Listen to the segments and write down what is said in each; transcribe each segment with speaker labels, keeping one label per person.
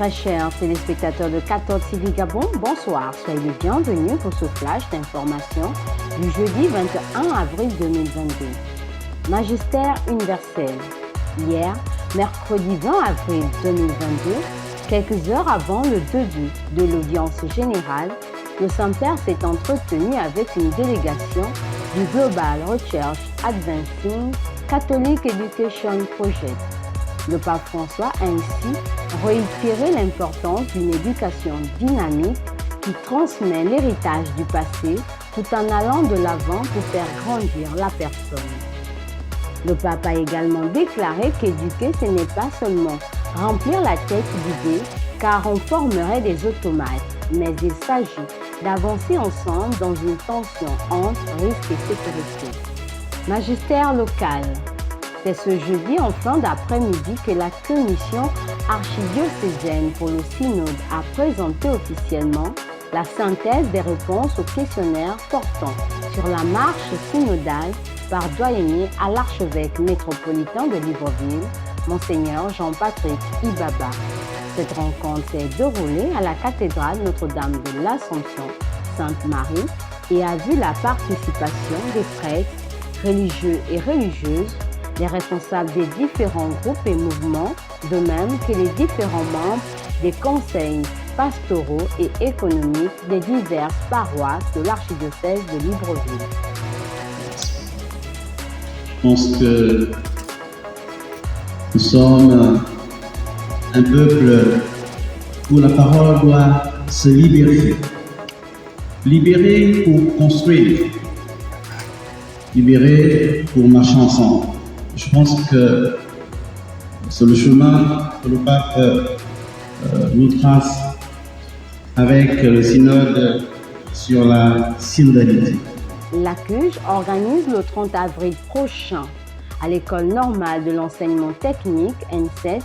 Speaker 1: Très chers téléspectateurs de 14 TV Gabon, bonsoir. Soyez les bienvenus pour ce flash d'information du jeudi 21 avril 2022. Magistère universel. Hier, mercredi 20 avril 2022, quelques heures avant le début de l'audience générale, le Saint-Père s'est entretenu avec une délégation du Global Research Advancing Catholic Education Project. Le pape François a ainsi réitéré l'importance d'une éducation dynamique qui transmet l'héritage du passé tout en allant de l'avant pour faire grandir la personne. Le pape a également déclaré qu'éduquer, ce n'est pas seulement remplir la tête d'idées, car on formerait des automates, mais il s'agit d'avancer ensemble dans une tension entre risque et sécurité. Magistère local. C'est ce jeudi en fin d'après-midi que la commission archidiocésaine pour le synode a présenté officiellement la synthèse des réponses aux questionnaires portant sur la marche synodale par doyenné à l'archevêque métropolitain de Libreville, Monseigneur Jean-Patrick Ibaba. Cette rencontre s'est déroulée à la cathédrale Notre-Dame de l'Assomption Sainte-Marie et a vu la participation des prêtres, religieux et religieuses, les responsables des différents groupes et mouvements, de même que les différents membres des conseils pastoraux et économiques des diverses paroisses de l'archidiocèse de Libreville.
Speaker 2: Je pense que nous sommes un peuple où la parole doit se libérer. Libérer pour construire, libérer pour marcher ensemble. Je pense que c'est le chemin que le pape nous trace avec le synode sur la synodalité.
Speaker 1: La CUJ organise le 30 avril prochain à l'École normale de l'enseignement technique N7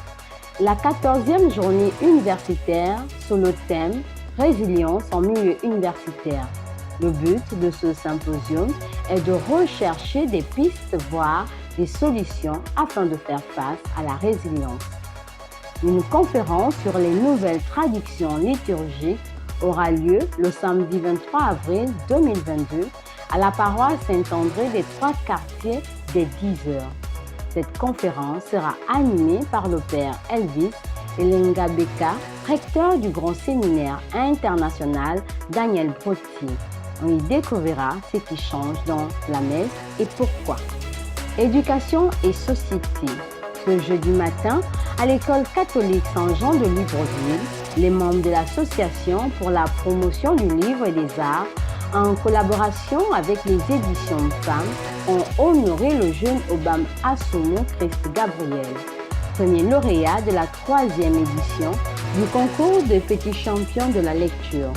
Speaker 1: la 14e journée universitaire sur le thème « Résilience en milieu universitaire ». Le but de ce symposium est de rechercher des pistes, voire des solutions afin de faire face à la résilience. Une conférence sur les nouvelles traductions liturgiques aura lieu le samedi 23 avril 2022 à la paroisse Saint-André des Trois-Quartiers dès 10h. Cette conférence sera animée par le père Elvis Elengabeka, recteur du Grand Séminaire international Daniel Brotti. On y découvrira ce qui change dans la messe et pourquoi. Éducation et société. Ce jeudi matin, à l'école catholique Saint-Jean de Libreville, les membres de l'association pour la promotion du livre et des arts, en collaboration avec les éditions Femmes, ont honoré le jeune Obam Assoumo Christ Gabriel, premier lauréat de la 3e édition du concours de petits champions de la lecture.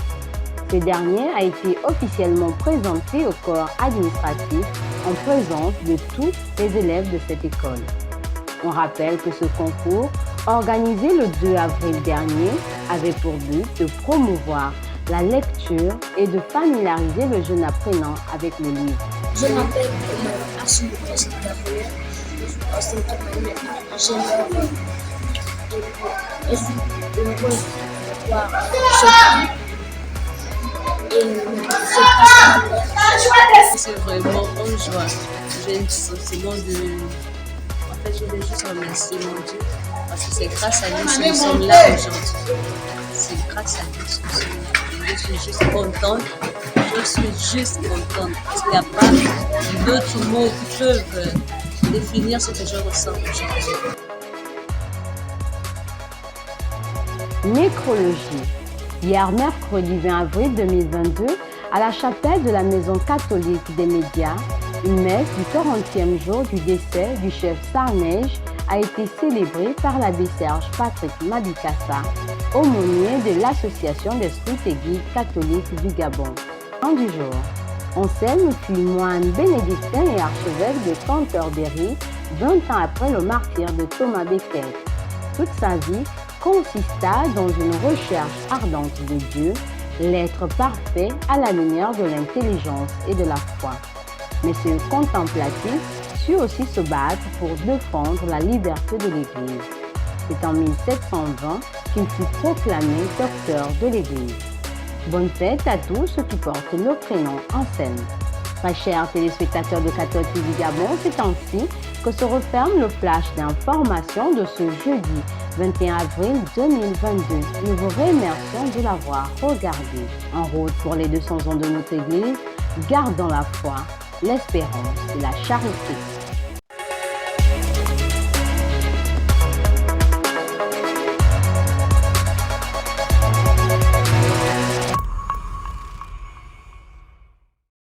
Speaker 1: Ce dernier a été officiellement présenté au corps administratif en présence de tous les élèves de cette école. On rappelle que ce concours, organisé le 2 avril dernier, avait pour but de promouvoir la lecture et de familiariser le jeune apprenant avec le livre.
Speaker 3: Je m'appelle Assoumo Christ Gabriel, je suis ingénieur et je suis heureux de voir
Speaker 4: c'est vraiment en joie. J'ai un sentiment de... En fait, je vais juste remercier mon Dieu parce que c'est grâce à lui que nous sommes là aujourd'hui. C'est grâce à lui que nous sommes là. Je suis juste contente. Je suis juste contente parce qu'il n'y a pas d'autres mots qui peuvent définir ce que je ressens aujourd'hui.
Speaker 1: Nécrologie. Hier, mercredi 20 avril 2022, à la chapelle de la Maison catholique des médias, une messe du 40e jour du décès du chef Sarnej a été célébrée par l'abbé Serge Patrick Mabikassa, aumônier de l'Association des scouts et guides catholiques du Gabon. En du jour, Anselme fut moine bénédictin et archevêque de Cantorbéry 20 ans après le martyre de Thomas Becket. Toute sa vie consista dans une recherche ardente de Dieu, l'être parfait à la lumière de l'intelligence et de la foi. Mais ce contemplatif sut aussi se battre pour défendre la liberté de l'Église. C'est en 1720 qu'il fut proclamé docteur de l'Église. Bonne fête à tous ceux qui portent nos prénoms en scène. Très chers téléspectateurs de 14 TV Gabon, c'est ainsi que se referme le flash d'information de ce jeudi 21 avril 2022. Nous vous remercions de l'avoir regardé. En route pour les 200 ans de notre Église, gardons la foi, l'espérance et la charité.